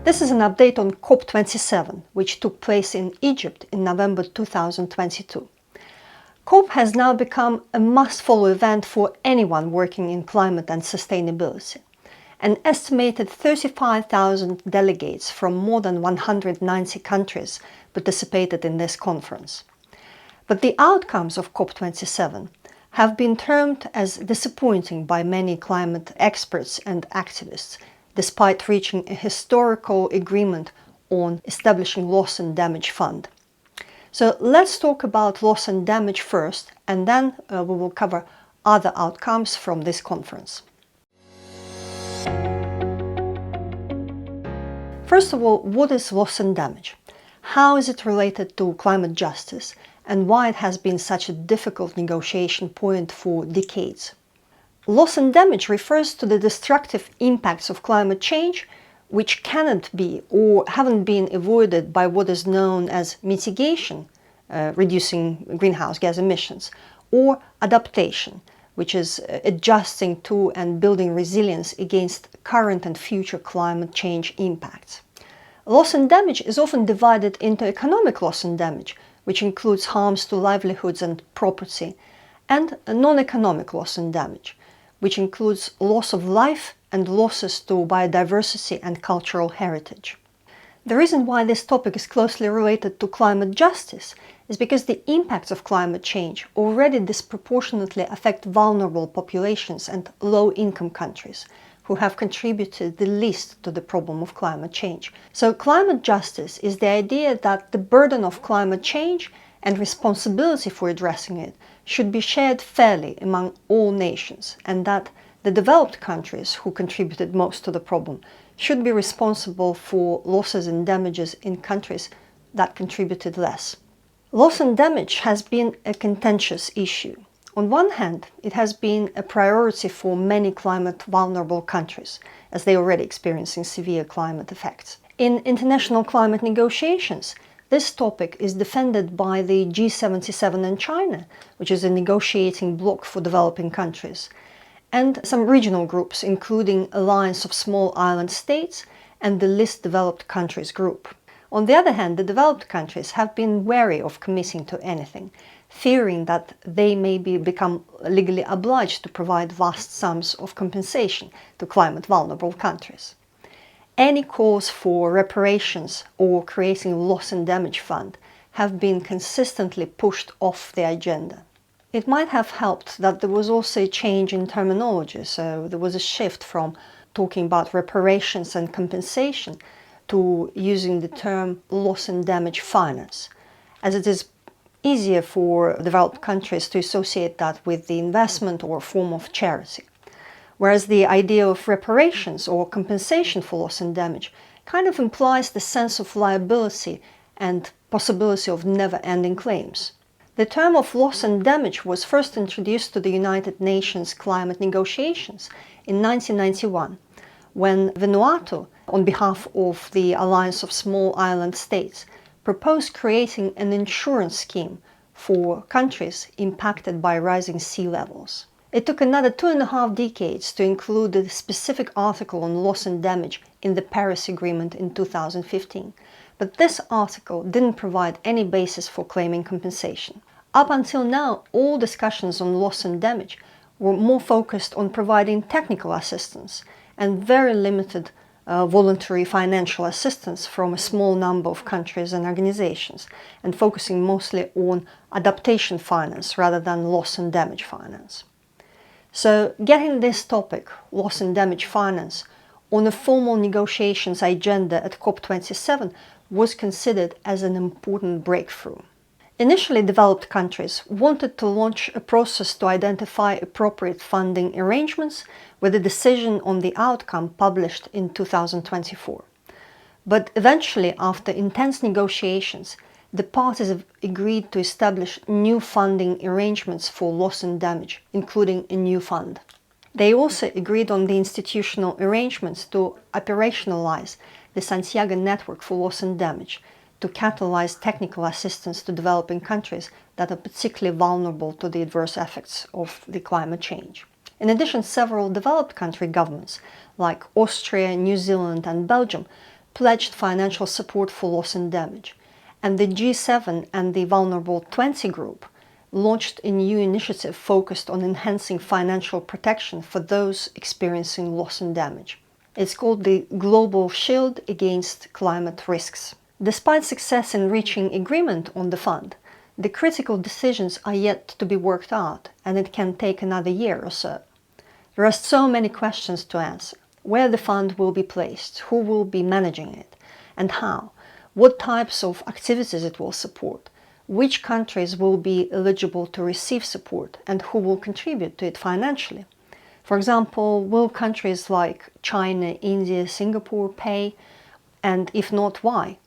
This is an update on COP27, which took place in Egypt in November 2022. COP has now become a must-follow event for anyone working in climate and sustainability. An estimated 35,000 delegates from more than 190 countries participated in this conference. But the outcomes of COP27 have been termed as disappointing by many climate experts and activists, despite reaching a historical agreement on establishing loss and damage fund. So let's talk about loss and damage first, and then we will cover other outcomes from this conference. First of all, what is loss and damage? How is it related to climate justice, and why it has been such a difficult negotiation point for decades? Loss and damage refers to the destructive impacts of climate change which cannot be or haven't been avoided by what is known as mitigation, reducing greenhouse gas emissions, or adaptation, which is adjusting to and building resilience against current and future climate change impacts. Loss and damage is often divided into economic loss and damage, which includes harms to livelihoods and property, and non-economic loss and damage, which includes loss of life and losses to biodiversity and cultural heritage. The reason why this topic is closely related to climate justice is because the impacts of climate change already disproportionately affect vulnerable populations and low-income countries, who have contributed the least to the problem of climate change. So climate justice is the idea that the burden of climate change and responsibility for addressing it should be shared fairly among all nations, and that the developed countries who contributed most to the problem should be responsible for losses and damages in countries that contributed less. Loss and damage has been a contentious issue. On one hand, it has been a priority for many climate-vulnerable countries, as they are already experiencing severe climate effects. In international climate negotiations, this topic is defended by the G77 and China, which is a negotiating bloc for developing countries, and some regional groups, including Alliance of Small Island States and the Least Developed Countries Group. On the other hand, the developed countries have been wary of committing to anything, fearing that they may become legally obliged to provide vast sums of compensation to climate-vulnerable countries. Any calls for reparations or creating a loss and damage fund have been consistently pushed off the agenda. It might have helped that there was also a change in terminology, so there was a shift from talking about reparations and compensation to using the term loss and damage finance, as it is easier for developed countries to associate that with the investment or form of charity. Whereas the idea of reparations or compensation for loss and damage kind of implies the sense of liability and possibility of never-ending claims. The term of loss and damage was first introduced to the United Nations climate negotiations in 1991, when Vanuatu, on behalf of the Alliance of Small Island States, proposed creating an insurance scheme for countries impacted by rising sea levels. It took another 2.5 decades to include a specific article on loss and damage in the Paris Agreement in 2015, but this article didn't provide any basis for claiming compensation. Up until now, all discussions on loss and damage were more focused on providing technical assistance and very limited voluntary financial assistance from a small number of countries and organizations, and focusing mostly on adaptation finance rather than loss and damage finance. So getting this topic, loss and damage finance, on a formal negotiations agenda at COP27 was considered as an important breakthrough. Initially, developed countries wanted to launch a process to identify appropriate funding arrangements with a decision on the outcome published in 2024. But eventually, after intense negotiations, the parties have agreed to establish new funding arrangements for loss and damage, including a new fund. They also agreed on the institutional arrangements to operationalize the Santiago Network for Loss and Damage, to catalyze technical assistance to developing countries that are particularly vulnerable to the adverse effects of the climate change. In addition, several developed country governments, like Austria, New Zealand and Belgium, pledged financial support for loss and damage. And the G7 and the Vulnerable 20 group launched a new initiative focused on enhancing financial protection for those experiencing loss and damage. It's called the Global Shield Against Climate Risks. Despite success in reaching agreement on the fund, the critical decisions are yet to be worked out, and it can take another year or so. There are so many questions to answer: where the fund will be placed, who will be managing it, and how, what types of activities it will support, which countries will be eligible to receive support, and who will contribute to it financially. For example, will countries like China, India, Singapore pay, and if not, why?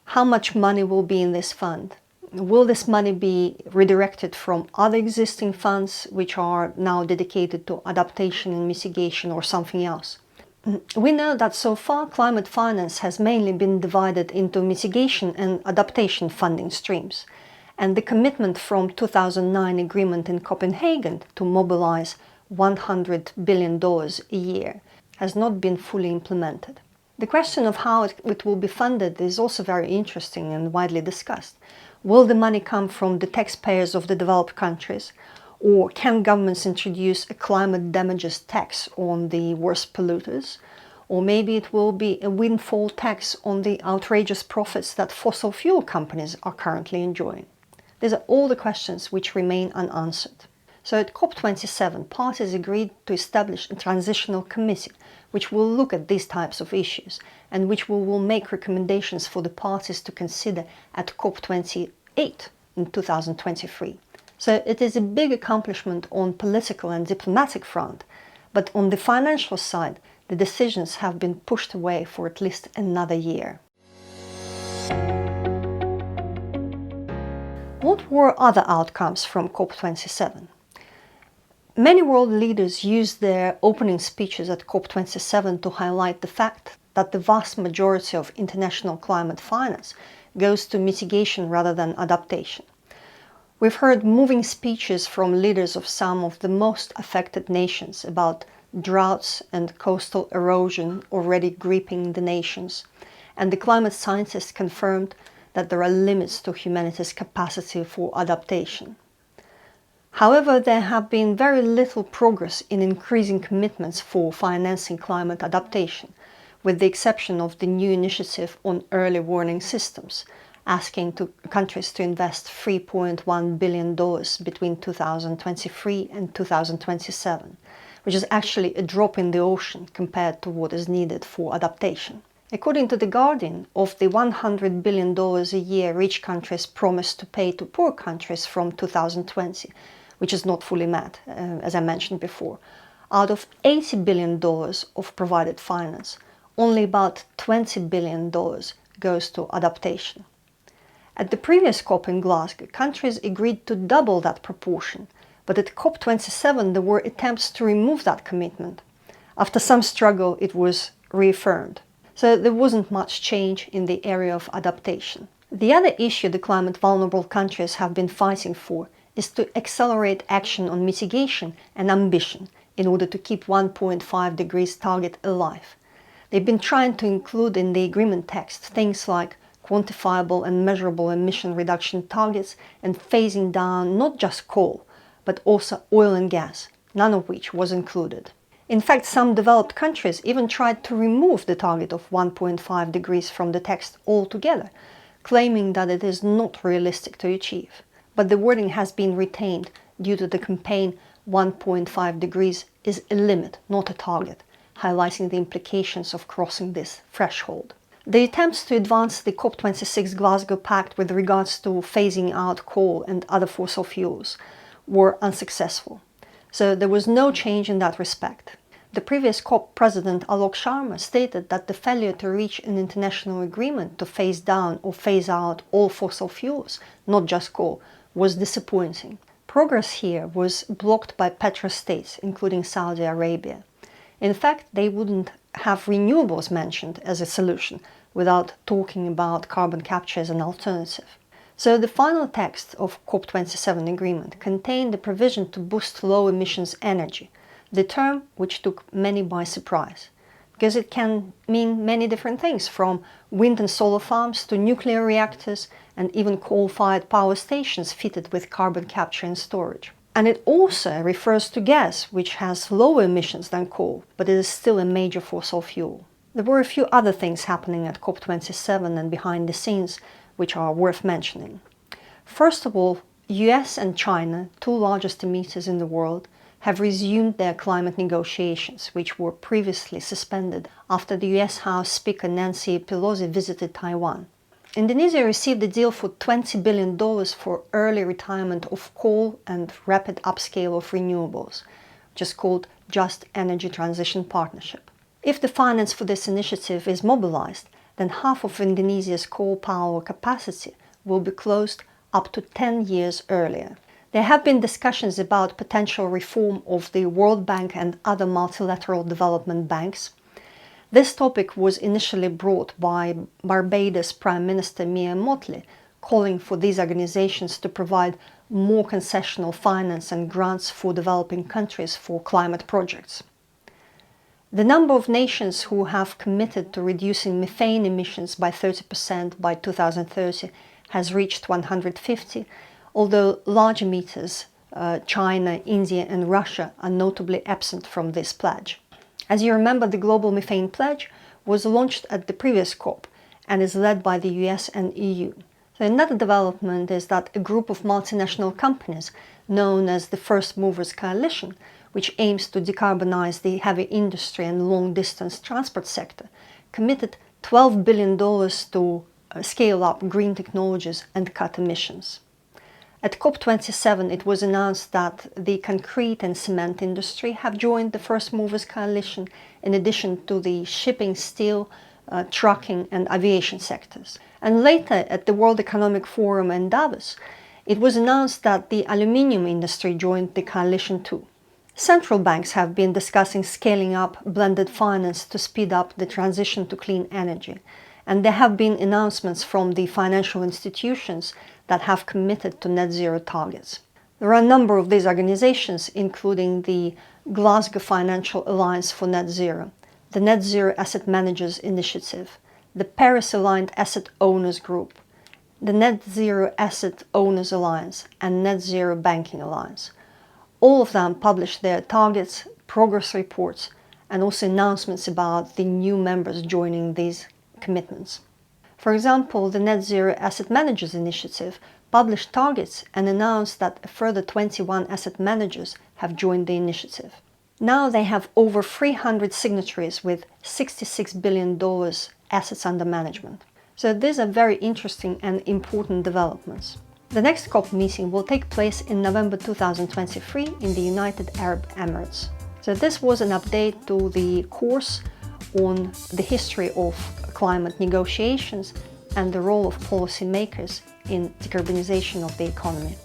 How much money will be in this fund? Will this money be redirected from other existing funds which are now dedicated to adaptation and mitigation, or something else? We know that so far climate finance has mainly been divided into mitigation and adaptation funding streams, and the commitment from 2009 agreement in Copenhagen to mobilize $100 billion a year has not been fully implemented. The question of how it will be funded is also very interesting and widely discussed. Will the money come from the taxpayers of the developed countries, or can governments introduce a climate damages tax on the worst polluters? Or maybe it will be a windfall tax on the outrageous profits that fossil fuel companies are currently enjoying. These are all the questions which remain unanswered. So at COP27, parties agreed to establish a transitional committee which will look at these types of issues and which will make recommendations for the parties to consider at COP28 in 2023. So it is a big accomplishment on political and diplomatic front, but on the financial side, the decisions have been pushed away for at least another year. What were other outcomes from COP27? Many world leaders used their opening speeches at COP27 to highlight the fact that the vast majority of international climate finance goes to mitigation rather than adaptation. We've heard moving speeches from leaders of some of the most affected nations about droughts and coastal erosion already gripping the nations, and the climate scientists confirmed that there are limits to humanity's capacity for adaptation. However, there have been very little progress in increasing commitments for financing climate adaptation, with the exception of the new initiative on early warning systems, asking countries to invest $3.1 billion between 2023 and 2027, which is actually a drop in the ocean compared to what is needed for adaptation. According to The Guardian, of the $100 billion a year rich countries promised to pay to poor countries from 2020, which is not fully met, as I mentioned before, out of $80 billion of provided finance, only about $20 billion goes to adaptation. At the previous COP in Glasgow, countries agreed to double that proportion, but at COP27 there were attempts to remove that commitment. After some struggle, it was reaffirmed. So there wasn't much change in the area of adaptation. The other issue the climate vulnerable countries have been fighting for is to accelerate action on mitigation and ambition in order to keep 1.5 degrees target alive. They've been trying to include in the agreement text things like quantifiable and measurable emission reduction targets and phasing down not just coal, but also oil and gas, none of which was included. In fact, some developed countries even tried to remove the target of 1.5 degrees from the text altogether, claiming that it is not realistic to achieve. But the wording has been retained due to the campaign 1.5 degrees is a limit, not a target, highlighting the implications of crossing this threshold. The attempts to advance the COP26 Glasgow Pact with regards to phasing out coal and other fossil fuels were unsuccessful, so there was no change in that respect. The previous COP President Alok Sharma stated that the failure to reach an international agreement to phase down or phase out all fossil fuels, not just coal, was disappointing. Progress here was blocked by petrostates, including Saudi Arabia. In fact, they wouldn't have renewables mentioned as a solution without talking about carbon capture as an alternative. So the final text of COP27 agreement contained the provision to boost low emissions energy, the term which took many by surprise, because it can mean many different things, from wind and solar farms to nuclear reactors and even coal-fired power stations fitted with carbon capture and storage. And it also refers to gas, which has lower emissions than coal, but it is still a major fossil fuel. There were a few other things happening at COP27 and behind the scenes which are worth mentioning. First of all, US and China, two largest emitters in the world, have resumed their climate negotiations, which were previously suspended after the US House Speaker Nancy Pelosi visited Taiwan. Indonesia received a deal for $20 billion for early retirement of coal and rapid upscale of renewables, which is called Just Energy Transition Partnership. If the finance for this initiative is mobilized, then half of Indonesia's coal power capacity will be closed up to 10 years earlier. There have been discussions about potential reform of the World Bank and other multilateral development banks. This topic was initially brought by Barbados Prime Minister Mia Mottley, calling for these organizations to provide more concessional finance and grants for developing countries for climate projects. The number of nations who have committed to reducing methane emissions by 30% by 2030 has reached 150, although large emitters, China, India and Russia, are notably absent from this pledge. As you remember, the Global Methane Pledge was launched at the previous COP and is led by the US and EU. So another development is that a group of multinational companies known as the First Movers Coalition, which aims to decarbonize the heavy industry and long-distance transport sector, committed $12 billion to scale up green technologies and cut emissions. At COP27, it was announced that the concrete and cement industry have joined the First Movers Coalition, in addition to the shipping, steel, trucking and aviation sectors. And later, at the World Economic Forum in Davos, it was announced that the aluminium industry joined the coalition too. Central banks have been discussing scaling up blended finance to speed up the transition to clean energy. And there have been announcements from the financial institutions that have committed to net zero targets. There are a number of these organizations, including the Glasgow Financial Alliance for Net Zero, the Net Zero Asset Managers Initiative, the Paris Aligned Asset Owners Group, the Net Zero Asset Owners Alliance, and Net Zero Banking Alliance. All of them publish their targets, progress reports, and also announcements about the new members joining these commitments. For example, the Net Zero Asset Managers Initiative published targets and announced that a further 21 asset managers have joined the initiative. Now they have over 300 signatories with $66 billion assets under management. So these are very interesting and important developments. The next COP meeting will take place in November 2023 in the United Arab Emirates. So this was an update to the course on the history of climate negotiations and the role of policymakers in decarbonization of the economy.